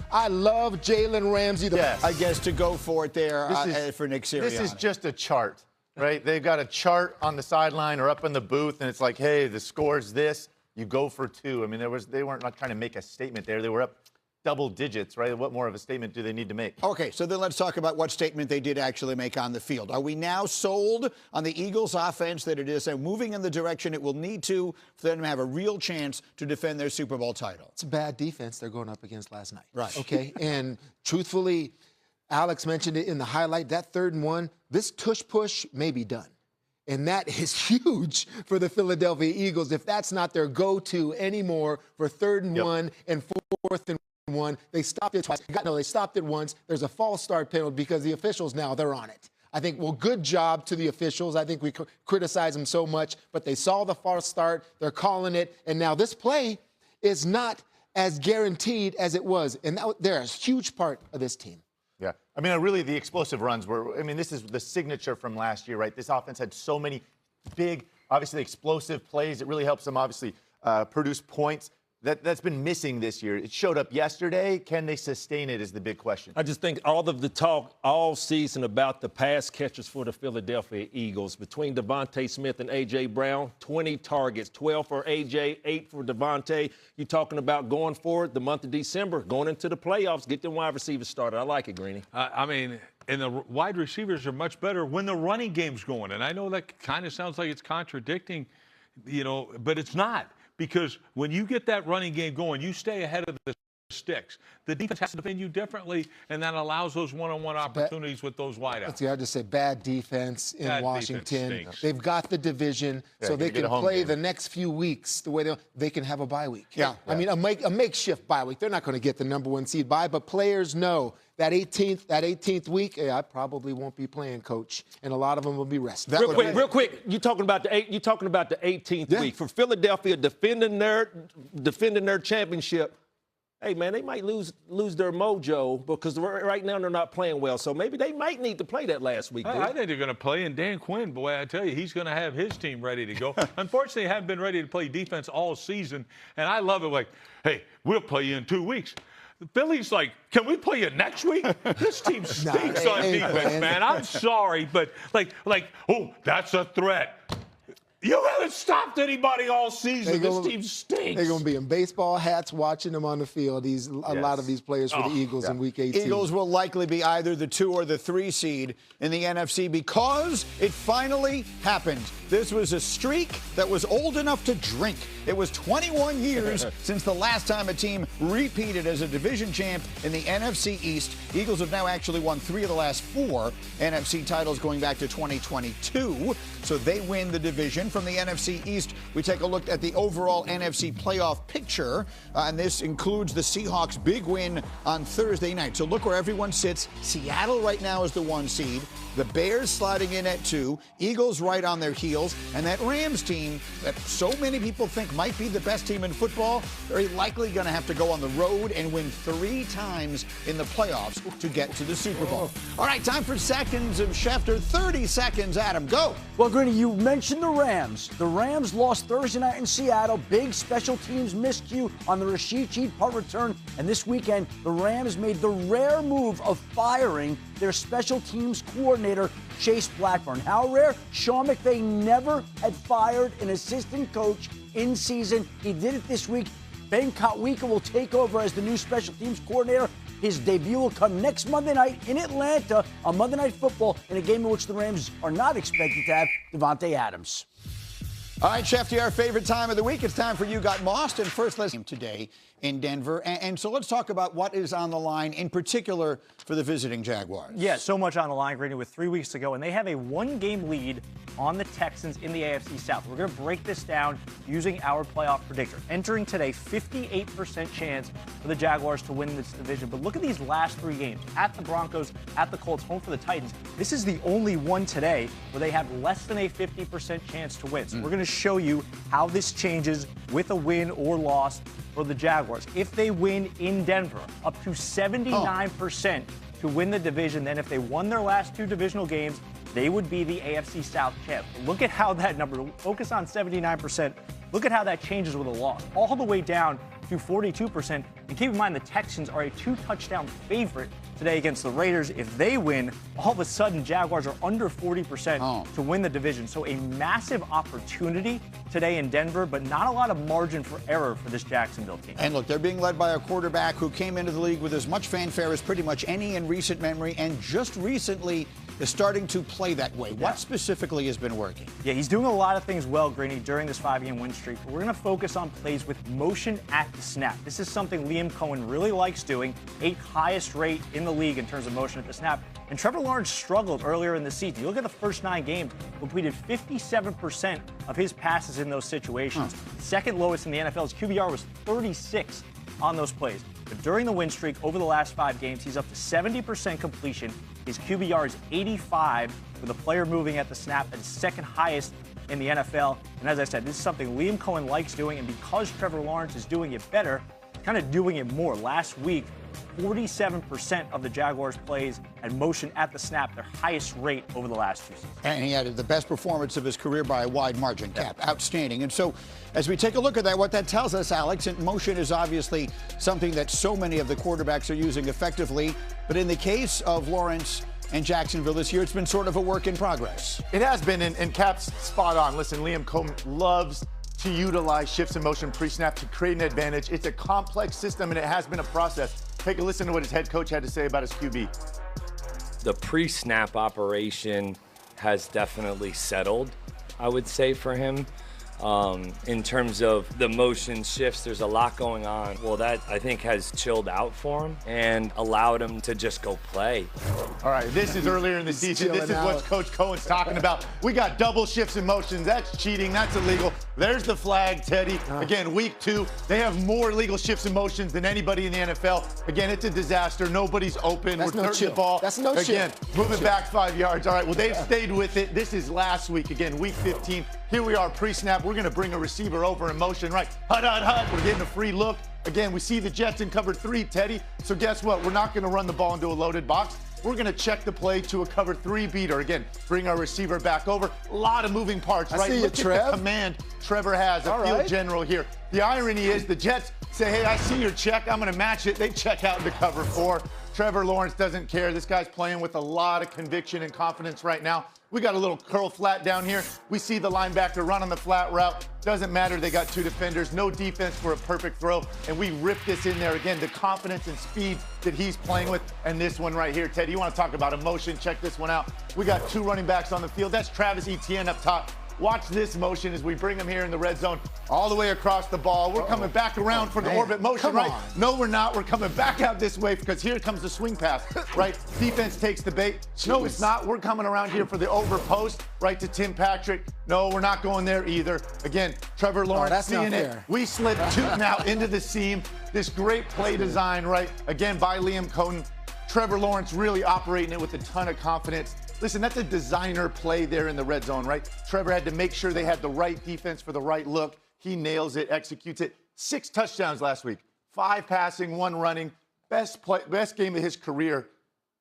I love Jalen Ramsey. I guess to go for it there for Nick Sirianni. This is just a chart, right? They've got a chart on the sideline or up in the booth, and it's like, hey, the score's this. You go for two. I mean, they weren't not trying to make a statement there. They were up double digits, right? What more of a statement do they need to make? Okay, so then let's talk about what statement they did actually make on the field. Are we now sold on the Eagles' offense that it is moving in the direction it will need to for them to have a real chance to defend their Super Bowl title? It's a bad defense they're going up against last night. Right. Okay, and truthfully, Alex mentioned it in the highlight, that 3rd and 1, this tush-push may be done. And that is huge for the Philadelphia Eagles if that's not their go-to anymore for 3rd and 1 and 4th and 1. They stopped it twice. No, they stopped it once. There's a false start penalty because the officials now, they're on it. I think, well, good job to the officials. I think we criticize them so much, but they saw the false start. They're calling it. And now this play is not as guaranteed as it was. And they're a huge part of this team. Yeah. I mean, really, the explosive runs were, I mean, this is the signature from last year, right? This offense had so many big, obviously explosive plays. It really helps them, obviously, produce points. That's been missing this year. It showed up yesterday. Can they sustain it is the big question. I just think all of the talk all season about the pass catchers for the Philadelphia Eagles, between Devontae Smith and A.J. Brown, 20 targets, 12 for A.J., 8 for Devontae. You're talking about going forward the month of December, going into the playoffs, get them wide receivers started. I like it, Greeny. I mean, and the wide receivers are much better when the running game's going. And I know that kind of sounds like it's contradicting, but it's not. Because when you get that running game going, you stay ahead of the sticks. The defense has to defend you differently, and that allows those one-on-one opportunities with those wideouts. I just say bad defense in Washington. They've got the division, so they can play the next few weeks the way they can have a bye week. Yeah. I mean, a makeshift bye week. They're not going to get the #1 seed bye, but players know that 18th week, I probably won't be playing, Coach, and a lot of them will be rested. Real quick, you're talking about the 18th week for Philadelphia defending their championship. Hey, man, they might lose their mojo because right now they're not playing well. So maybe they might need to play that last week. I think they're going to play. And Dan Quinn, boy, I tell you, he's going to have his team ready to go. Unfortunately, they haven't been ready to play defense all season. And I love it like, hey, we'll play you in 2 weeks. The Philly's like, can we play you next week? This team stinks on defense, man. I'm sorry, but like, oh, that's a threat. You haven't stopped anybody all season. This team stinks. They're going to be in baseball hats watching them on the field, a lot of these players for the Eagles in Week 18. Eagles will likely be either the 2 or the 3 seed in the NFC because it finally happened. This was a streak that was old enough to drink. It was 21 years since the last time a team repeated as a division champ in the NFC East. Eagles have now actually won 3 of the last 4 NFC titles going back to 2022. So they win the division. From the NFC East, we take a look at the overall NFC playoff picture, and this includes the Seahawks' big win on Thursday night. So look where everyone sits. Seattle right now is the 1 seed. The Bears sliding in at 2. Eagles right on their heels. And that Rams team that so many people think might be the best team in football, very likely going to have to go on the road and win 3 times in the playoffs to get to the Super Bowl. All right, time for Seconds of Schefter. 30 seconds, Adam, go. Well, Greeny, you mentioned the Rams. The Rams lost Thursday night in Seattle. Big special teams miscue on the Rashid Shaheed punt return. And this weekend, the Rams made the rare move of firing their special teams coordinator, Chase Blackburn. How rare? Sean McVay never had fired an assistant coach in season. He did it this week. Ben Kotwika will take over as the new special teams coordinator. His debut will come next Monday night in Atlanta on Monday Night Football in a game in which the Rams are not expected to have Devontae Adams. All right, Shefty, our favorite time of the week. It's time for You Got Mossed. And first, let's today in Denver. And so let's talk about what is on the line, in particular for the visiting Jaguars. Yeah, so much on the line, Greeny, with 3 weeks to go. And they have a 1-game lead on the Texans in the AFC South. We're going to break this down using our playoff predictor. Entering today, 58% chance for the Jaguars to win this division. But look at these last 3 games. At the Broncos, at the Colts, home for the Titans. This is the only one today where they have less than a 50% chance to win. So we're going to show you how this changes with a win or loss for the Jaguars. If they win in Denver, up to 79% to win the division. Then if they won their last 2 divisional games, they would be the AFC South champ. Look at how that number, focus on 79%. Look at how that changes with a loss. All the way down to 42% And keep in mind, the Texans are a 2-touchdown favorite today against the Raiders. If they win, all of a sudden, Jaguars are under 40% to win the division. So a massive opportunity today in Denver, but not a lot of margin for error for this Jacksonville team. And look, they're being led by a quarterback who came into the league with as much fanfare as pretty much any in recent memory, and just recently is starting to play that way. What specifically has been working? Yeah, he's doing a lot of things well, Greeny, during this 5-game win streak. But we're going to focus on plays with motion at the snap. This is something Liam Cohen really likes doing. 8th highest rate in the league in terms of motion at the snap. And Trevor Lawrence struggled earlier in the season. You look at the first 9 games, completed 57% of his passes in those situations. Second lowest in the NFL. His QBR was 36 on those plays. But during the win streak, over the last 5 games, he's up to 70% completion. His QBR is 85, with a player moving at the snap at second highest in the NFL. And as I said, this is something Liam Cohen likes doing, and because Trevor Lawrence is doing it better, kind of doing it more. Last week, 47% of the Jaguars' plays had motion at the snap, their highest rate over the last 2 seasons. And he had the best performance of his career by a wide margin. Cap, outstanding. And so as we take a look at that, what that tells us, Alex, and motion is obviously something that so many of the quarterbacks are using effectively. But in the case of Lawrence and Jacksonville this year, it's been sort of a work in progress. It has been, and Cap's spot on. Listen, Liam Cohen loves to utilize shifts in motion pre-snap to create an advantage. It's a complex system, and it has been a process. Take a listen to what his head coach had to say about his QB. The pre-snap operation has definitely settled, I would say, for him. In terms of the motion shifts, there's a lot going on. Well, that, I think, has chilled out for him and allowed him to just go play. All right, this is earlier in the season. This is what Coach Cohen's talking about. We got double shifts in motions. That's cheating. That's illegal. There's the flag, Teddy. Again, week 2, they have more illegal shifts in motions than anybody in the NFL. Again, it's a disaster. Nobody's open. That's We're no turning chill. the ball. That's no chill. Again, moving back 5 yards. All right, well, they've stayed with it. This is last week. Again, week 15. Here we are, pre-snap. We're going to bring a receiver over in motion, right? Hut, hut, hut. We're getting a free look. Again, we see the Jets in cover 3, Teddy. So guess what? We're not going to run the ball into a loaded box. We're going to check the play to a cover 3 beater. Again, bring our receiver back over. A lot of moving parts, right? See you, Look at the command Trevor has, a field general here. The irony is the Jets say, hey, I see your check. I'm going to match it. They check out into cover 4. Trevor Lawrence doesn't care. This guy's playing with a lot of conviction and confidence right now. We got a little curl flat down here. We see the linebacker run on the flat route. Doesn't matter. They got 2 defenders. No defense for a perfect throw. And we rip this in there. Again, the confidence and speed that he's playing with. And this one right here, Ted, you want to talk about emotion? Check this one out. We got 2 running backs on the field. That's Travis Etienne up top. Watch this motion as we bring him here in the red zone all the way across the ball. We're coming back around for the orbit motion, right? No, we're not. We're coming back out this way because here comes the swing pass, right? Defense takes the bait. No, it's not. We're coming around here for the over post, right to Tim Patrick. No, we're not going there either. Again, Trevor Lawrence seeing it. We slip shooting out into the seam. This great play design, right? Again, by Liam Cohen. Trevor Lawrence really operating it with a ton of confidence. Listen, that's a designer play there in the red zone, right? Trevor had to make sure they had the right defense for the right look. He nails it, executes it. 6 touchdowns last week, 5 passing, 1 running. Best game of his career,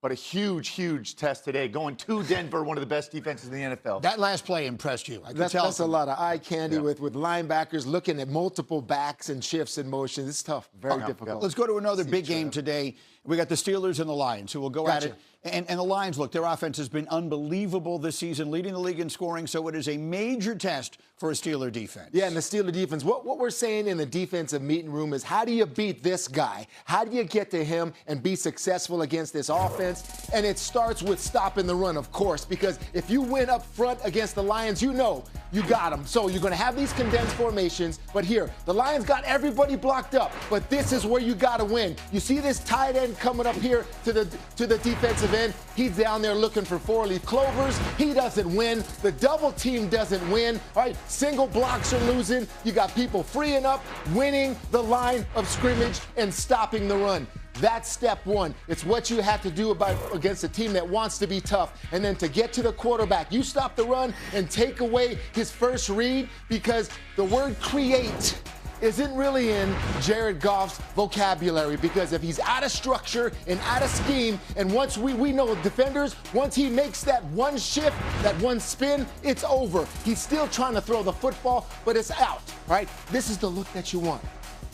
but a huge, huge test today. Going to Denver, one of the best defenses in the NFL. That last play impressed you. That's a lot of eye candy with linebackers looking at multiple backs and shifts in motion. It's tough, very difficult. Let's go to another big game today. We got the Steelers and the Lions who will go at it. And the Lions, look, their offense has been unbelievable this season, leading the league in scoring, so it is a major test for a Steeler defense. Yeah, and the Steeler defense, what we're saying in the defensive meeting room is how do you beat this guy? How do you get to him and be successful against this offense? And it starts with stopping the run, of course, because if you win up front against the Lions, you know you got them. So you're going to have these condensed formations, but here, the Lions got everybody blocked up, but this is where you got to win. You see this tight end coming up here to the defensive end. He's down there looking for 4-leaf clovers. He doesn't win. The double team doesn't win. All right, single blocks are losing. You got people freeing up, winning the line of scrimmage and stopping the run. That's step 1. It's what you have to do against a team that wants to be tough. And then to get to the quarterback, you stop the run and take away his first read because the word create isn't really in Jared Goff's vocabulary because if he's out of structure and out of scheme, and once we know defenders, once he makes that one shift, that one spin, it's over. He's still trying to throw the football, but it's out, right? This is the look that you want.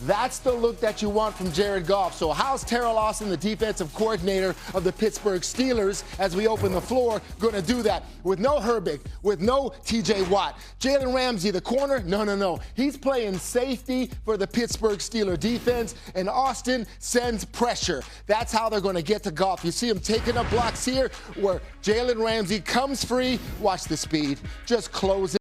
That's the look that you want from Jared Goff. So how's Terrell Austin, the defensive coordinator of the Pittsburgh Steelers, as we open the floor, going to do that? With no Herbig, with no TJ Watt. Jalen Ramsey, the corner? No. He's playing safety for the Pittsburgh Steelers defense, and Austin sends pressure. That's how they're going to get to Goff. You see him taking up blocks here where Jalen Ramsey comes free. Watch the speed. Just close it.